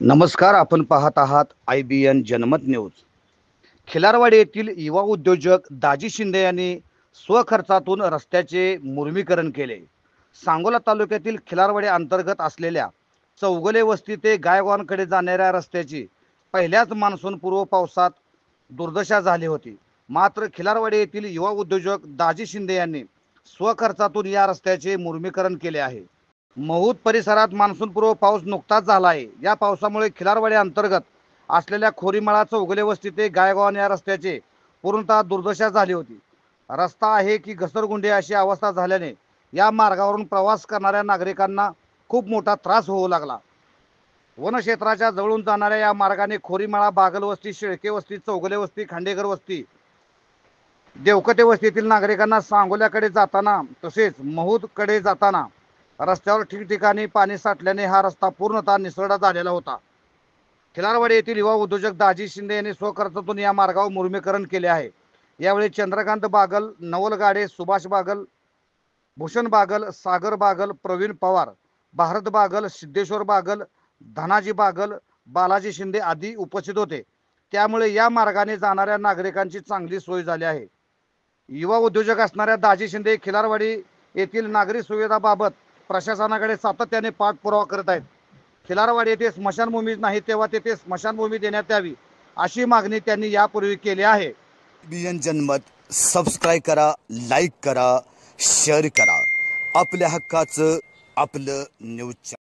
नमस्कार, आपण पाहत आहात IBN जनमत न्यूज। खिलारवाडी येथील युवा उद्योजक दाजी शिंदे यांनी स्वखर्चातून रस्त्याचे मुर्मीकरण केले। सांगोला तालुक्यातील खिलारवाडी अंतर्गत असलेल्या चौगले वस्ती ते गायकवाडकडे जाणाऱ्या रस्त्याची पहिल्याच मान्सूनपूर्व पावसात दुर्दशा झाली होती। मात्र खिलारवाडी येथील युवा उद्योजक दाजी शिंदे यांनी स्वखर्चातून या रस्त्याचे मुर्मीकरण केले आहे। महूद परिसरात मान्सूनपूर्व पाऊस नुकताच झाला आहे। या पावसामुळे खिलारवाडी अंतर्गत असलेल्या खोरीमाळा चौगले वस्ती ते गायकवाड या रस्त्याचे पूर्णतः दुर्दशा झाली होती। रस्ता आहे की घसरगुंडी अशी अवस्था झाल्याने या मार्गावरून प्रवास करणाऱ्या नागरिकांना खूप मोठा त्रास होऊ लागला। वनक्षेत्राच्या जवळून जाणाऱ्या या मार्गाने खोरीमाळा, बागल वस्ती, शेळके वस्ती, चौगले वस्ती, खांडेकर वस्ती, देवकते वस्तीतील नागरिकांना सांगोल्याकडे जाताना तसेच महूदकडे जाताना रस्त्यावर ठिकठिकाणी पाणी साठल्याने हा रस्ता पूर्णतः निसरडा झालेला होता। खिलारवाडी येथील युवा उद्योजक दाजी शिंदे यांनी स्वखर्चातून या मार्गावर मुर्मीकरण केले आहे। यावेळी चंद्रकांत बागल, नवल गाडे, सुभाष बागल, भूषण बागल, सागर बागल, प्रवीण पवार, भारत बागल, सिद्धेश्वर बागल, धनाजी बागल, बालाजी शिंदे आदी उपस्थित होते। त्यामुळे या मार्गाने जाणाऱ्या नागरिकांची चांगली सोय झाली आहे। युवा उद्योजक असणाऱ्या दाजी शिंदे खिलारवाडी येथील नागरी सुविधाबाबत प्रशासनाकडे सातत्याने पाठपुरावा करत आहेत। खिलारवाडी येथे स्मशानभूमी नाही तेव्हा तेथे स्मशानभूमी देण्यात यावी अशी मागणी त्यांनी यापूर्वी केली आहे। IBN जनमत सबस्क्राइब करा, लाईक करा, शेअर करा। आपल्या हक्काचं आपलं न्यूज।